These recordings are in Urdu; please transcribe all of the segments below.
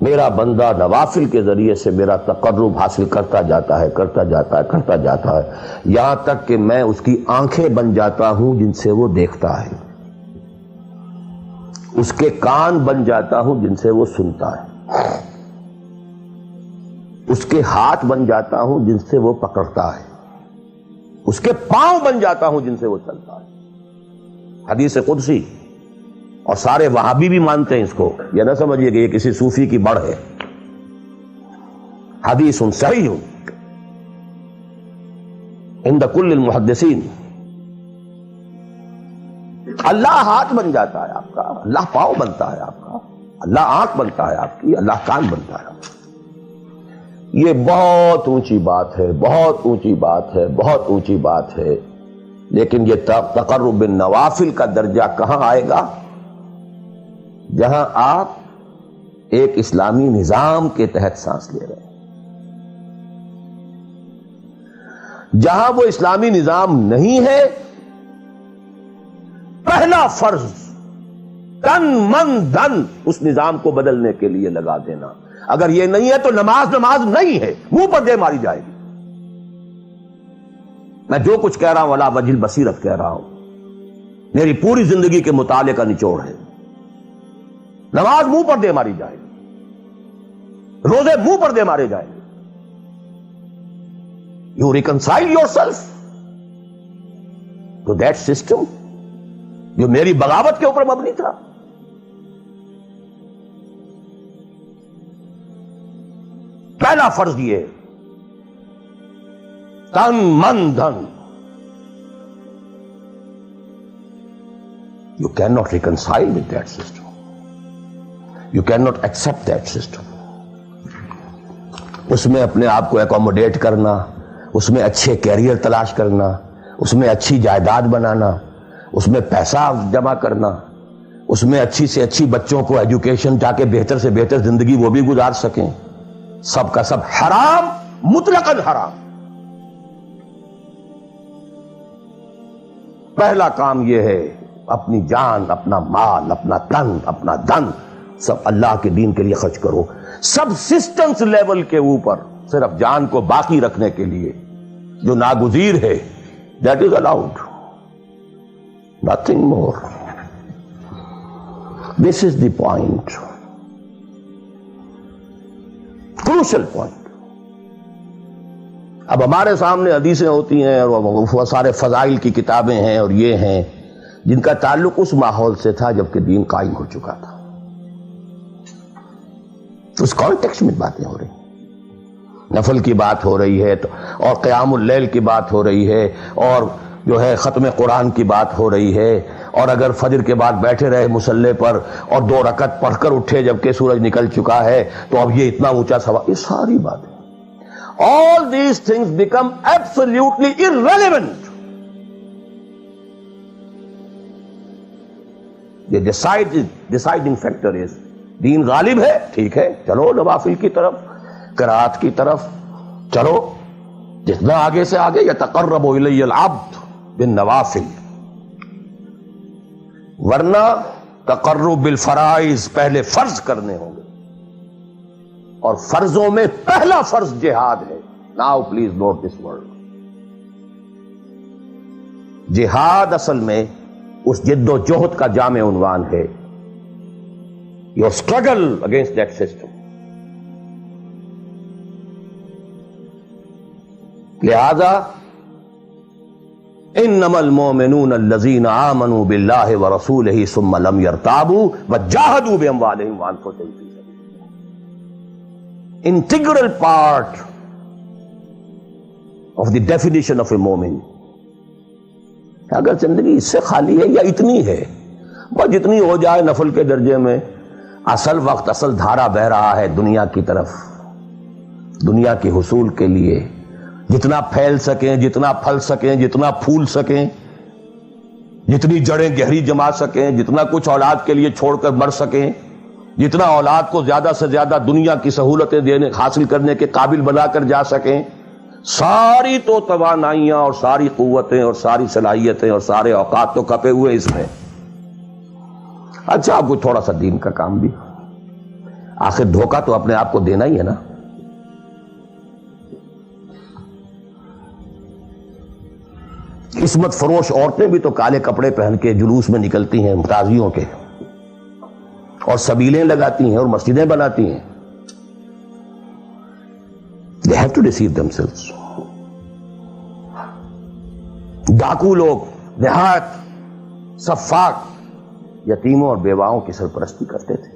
میرا بندہ نوافل کے ذریعے سے میرا تقرب حاصل کرتا جاتا ہے، یہاں تک کہ میں اس کی آنکھیں بن جاتا ہوں جن سے وہ دیکھتا ہے، اس کے کان بن جاتا ہوں جن سے وہ سنتا ہے، اس کے ہاتھ بن جاتا ہوں جن سے وہ پکڑتا ہے، اس کے پاؤں بن جاتا ہوں جن سے وہ چلتا ہے۔ حدیث قدسی، اور سارے وہابی بھی مانتے ہیں اس کو، یہ نہ سمجھیے کہ یہ کسی صوفی کی بڑھ ہے، حدیث صحیح عند کل المحدثین۔ اللہ ہاتھ بن جاتا ہے آپ کا، اللہ پاؤں بنتا ہے آپ کا، اللہ آنکھ بنتا ہے آپ کی، اللہ کان بنتا ہے آپ کا۔ یہ بہت اونچی بات ہے، بہت اونچی بات ہے، بہت اونچی بات ہے، لیکن یہ تقرب بالنوافل کا درجہ کہاں آئے گا؟ جہاں آپ ایک اسلامی نظام کے تحت سانس لے رہے ہیں، جہاں وہ اسلامی نظام نہیں ہے، پہلا فرض تن من دھن اس نظام کو بدلنے کے لیے لگا دینا۔ اگر یہ نہیں ہے تو نماز نہیں ہے، منہ پر دے ماری جائے گی۔ میں جو کچھ کہہ رہا ہوں علی وجہ البصیرت کہہ رہا ہوں، میری پوری زندگی کے مطالعے کا نچوڑ ہے۔ نماز منہ پر دے ماری جائے گی، روزے منہ پر دے مارے جائیں گے۔ You reconcile yourself to that system جو میری بغاوت کے اوپر مبنی تھا۔ پہلا فرض یہ تن من دھن۔ You cannot reconcile with that system. You cannot accept that system. اس میں اپنے آپ کو اکوموڈیٹ کرنا، اس میں اچھے کیریئر تلاش کرنا، اس میں اچھی جائیداد بنانا، اس میں پیسہ جمع کرنا، اس میں اچھی سے اچھی بچوں کو ایجوکیشن تاکہ بہتر سے بہتر زندگی وہ بھی گزار سکیں، سب کا سب حرام، مطلقاً حرام۔ پہلا کام یہ ہے اپنی جان، اپنا مال، اپنا تن، اپنا دھن سب اللہ کے دین کے لیے خرچ کرو۔ سبسسٹنس لیول کے اوپر صرف جان کو باقی رکھنے کے لیے جو ناگزیر ہے، that is allowed, nothing more. This is the point, crucial point. اب ہمارے سامنے حدیثیں ہوتی ہیں اور وہ سارے فضائل کی کتابیں ہیں اور یہ ہیں جن کا تعلق اس ماحول سے تھا جبکہ دین قائم ہو چکا تھا، اس کانٹیکسٹ میں باتیں ہو رہی ہیں، نفل کی بات ہو رہی ہے اور قیام اللیل کی بات ہو رہی ہے، اور جو ہے ختم قرآن کی بات ہو رہی ہے، اور اگر فجر کے بعد بیٹھے رہے مصلی پر اور 2 رکعت پڑھ کر اٹھے جبکہ سورج نکل چکا ہے تو اب یہ اتنا اونچا ثواب، یہ ساری باتیں، all these things become absolutely irrelevant. The deciding factor is دین غالب ہے، ٹھیک ہے، چلو نوافل کی طرف، قرات کی طرف چلو، جتنا آگے سے آگے یتقرب الی العبد بالنوافل، ورنہ تقرب بالفرائض پہلے فرض کرنے ہوں گے، اور فرضوں میں پہلا فرض جہاد ہے۔ Now please note this word, جہاد اصل میں اس جد و جہد کا جامع عنوان ہے، your struggle against that system۔ لہذا انما المؤمنون الذین آمنوا باللہ ورسولہ ثم لم يرتابوا وجاہدوا باموالہم وانفسہم فی سبیل اللہ۔ Integral part of the definition of a مومن۔ اگر زندگی اس سے خالی ہے یا اتنی ہے، بس جتنی ہو جائے نفل کے درجے میں، اصل وقت، اصل دھارا بہ رہا ہے دنیا کی طرف، دنیا کے حصول کے لیے، جتنا پھیل سکیں، جتنا پھل سکیں، جتنا پھول سکیں، جتنی جڑیں گہری جما سکیں، جتنا کچھ اولاد کے لیے چھوڑ کر مر سکیں، جتنا اولاد کو زیادہ سے زیادہ دنیا کی سہولتیں دینے حاصل کرنے کے قابل بنا کر جا سکیں، ساری تو توانائیاں اور ساری قوتیں اور ساری صلاحیتیں اور سارے اوقات تو کپے ہوئے اس میں۔ اچھا آپ کو تھوڑا سا دین کا کام بھی، آخر دھوکہ تو اپنے آپ کو دینا ہی ہے نا. قسمت فروش عورتیں بھی تو کالے کپڑے پہن کے جلوس میں نکلتی ہیں تازیوں کے، اور سبیلیں لگاتی ہیں اور مسجدیں بناتی ہیں. They have to deceive themselves. ڈاکو لوگ نہایت سفاک یتیموں اور بیواؤں کی سرپرستی کرتے تھے.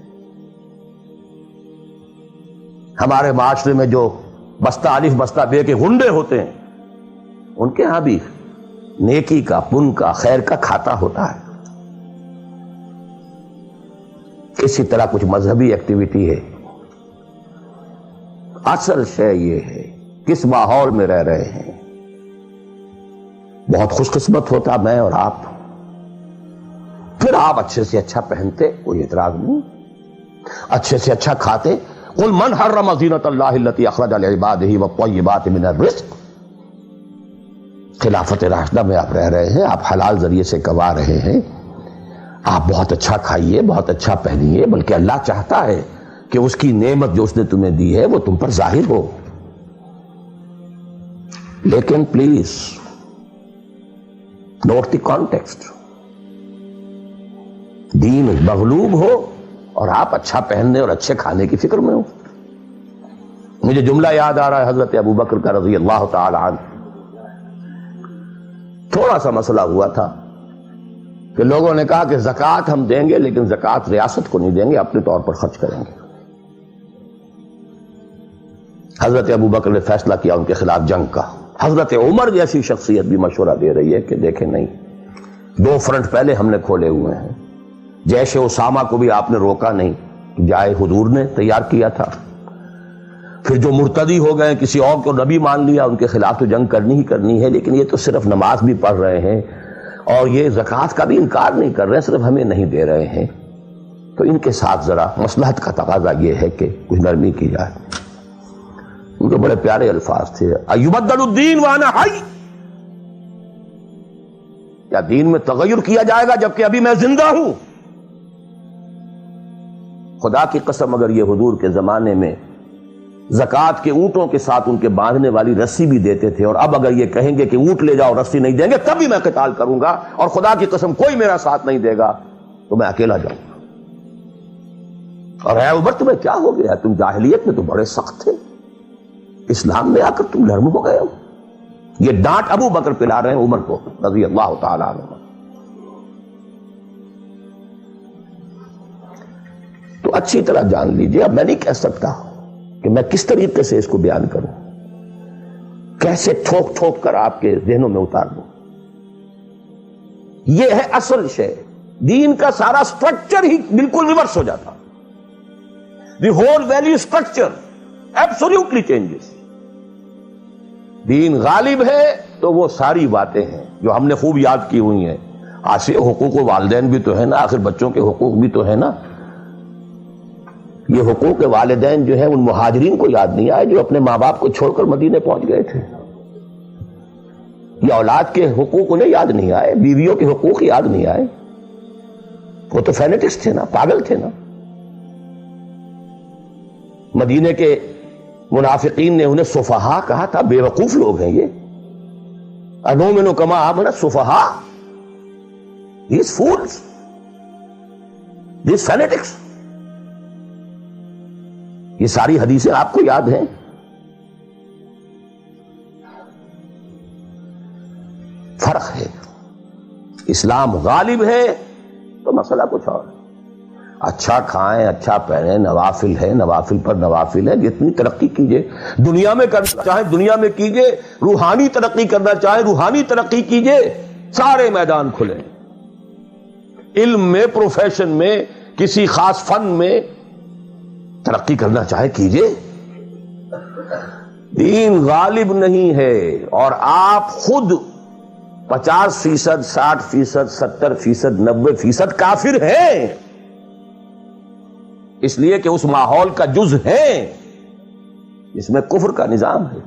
ہمارے معاشرے میں جو بستہ الف بستہ بے کے غنڈے ہوتے ہیں، ان کے ہاں بھی نیکی کا، پن کا، خیر کا کھاتا ہوتا ہے. اسی طرح کچھ مذہبی ایکٹیویٹی ہے. اصل شے یہ ہے کس ماحول میں رہ رہے ہیں. بہت خوش قسمت ہوتا میں اور آپ، پھر آپ اچھے سے اچھا پہنتے، کوئی اعتراض نہیں، اچھے سے اچھا کھاتے. قل من حرم زینۃ اللہ التی اخرج لعبادہ والطیبات من الرزق. خلافت راشدہ میں آپ رہ رہے ہیں، آپ حلال ذریعے سے کما رہے ہیں، آپ بہت اچھا کھائیے، بہت اچھا پہنیے، بلکہ اللہ چاہتا ہے کہ اس کی نعمت جو اس نے تمہیں دی ہے وہ تم پر ظاہر ہو. لیکن پلیز نوٹ دی کانٹیکسٹ. دین مغلوب ہو اور آپ اچھا پہننے اور اچھے کھانے کی فکر میں ہو. مجھے جملہ یاد آ رہا ہے حضرت ابو بکر کا رضی اللہ تعالی عنہ. تھوڑا سا مسئلہ ہوا تھا کہ لوگوں نے کہا کہ زکوٰۃ ہم دیں گے لیکن زکوٰۃ ریاست کو نہیں دیں گے، اپنے طور پر خرچ کریں گے. حضرت ابو بکر نے فیصلہ کیا ان کے خلاف جنگ کا. حضرت عمر جیسی شخصیت بھی مشورہ دے رہی ہے کہ دیکھیں نہیں، 2 فرنٹ پہلے ہم نے کھولے ہوئے ہیں. جیش اسامہ کو بھی آپ نے روکا نہیں، جائے حضور نے تیار کیا تھا. پھر جو مرتدی ہو گئے، کسی اور کو نبی مان لیا، ان کے خلاف تو جنگ کرنی ہی کرنی ہے. لیکن یہ تو صرف نماز بھی پڑھ رہے ہیں اور یہ زکوٰۃ کا بھی انکار نہیں کر رہے، صرف ہمیں نہیں دے رہے ہیں. تو ان کے ساتھ ذرا مصلحت کا تقاضا یہ ہے کہ کچھ نرمی کی جائے. ان کے بڑے پیارے الفاظ تھے، ایبدل الدین وانا حی. کیا دین میں تغیر کیا جائے گا جبکہ ابھی میں زندہ ہوں؟ خدا کی قسم اگر یہ حضور کے زمانے میں زکوٰۃ کے اونٹوں کے ساتھ ان کے باندھنے والی رسی بھی دیتے تھے، اور اب اگر یہ کہیں گے کہ اونٹ لے جاؤ رسی نہیں دیں گے، تب بھی میں قتال کروں گا، اور خدا کی قسم کوئی میرا ساتھ نہیں دے گا تو میں اکیلا جاؤں گا. اور اے عمر تمہیں کیا ہو گیا؟ تم جاہلیت میں تو بڑے سخت تھے، اسلام میں آ کر تم نرم ہو گئے ہو. یہ ڈانٹ ابو بکر پلا رہے ہیں عمر کو رضی اللہ تعالی عنہ. تو اچھی طرح جان لیجئے، اب میں نہیں کہہ سکتا کہ میں کس طریقے سے اس کو بیان کروں، کیسے ٹھوک ٹھوک کر آپ کے ذہنوں میں اتار دوں. یہ ہے اصل شے. دین کا سارا سٹرکچر ہی بالکل ریورس ہو جاتا. The whole value structure absolutely changes. Then غالب ہے تو وہ ساری باتیں ہیں جو ہم نے خوب یاد کی ہوئی ہیں. آج حقوق والدین بھی تو ہے نا، آخر بچوں کے حقوق بھی تو ہے نا. یہ حقوق والدین جو ہے ان مہاجرین کو یاد نہیں آئے جو اپنے ماں باپ کو چھوڑ کر مدینے پہنچ گئے تھے. یہ اولاد کے حقوق انہیں یاد نہیں آئے، بیویوں کے حقوق یاد نہیں آئے. وہ تو فینیٹکس تھے نا، پاگل تھے نا. مدینے کے منافقین نے انہیں سفہا کہا تھا، بے وقوف لوگ ہیں یہ. انؤمن کما آمن السفہا. These fools, these fanatics. یہ ساری حدیثیں آپ کو یاد ہیں. فرق ہے. اسلام غالب ہے تو مسئلہ کچھ اور ہے. اچھا کھائیں، اچھا پہنیں، نوافل ہے، نوافل پر نوافل ہے. جتنی ترقی کیجئے دنیا میں کرنا چاہیں دنیا میں کیجئے، روحانی ترقی کرنا چاہیں روحانی ترقی کیجئے. سارے میدان کھلے. علم میں، پروفیشن میں، کسی خاص فن میں ترقی کرنا چاہے کیجئے. دین غالب نہیں ہے اور آپ خود 50%، 60%، 70%، 90% کافر ہیں، اس لیے کہ اس ماحول کا جز ہیں جس میں کفر کا نظام ہے.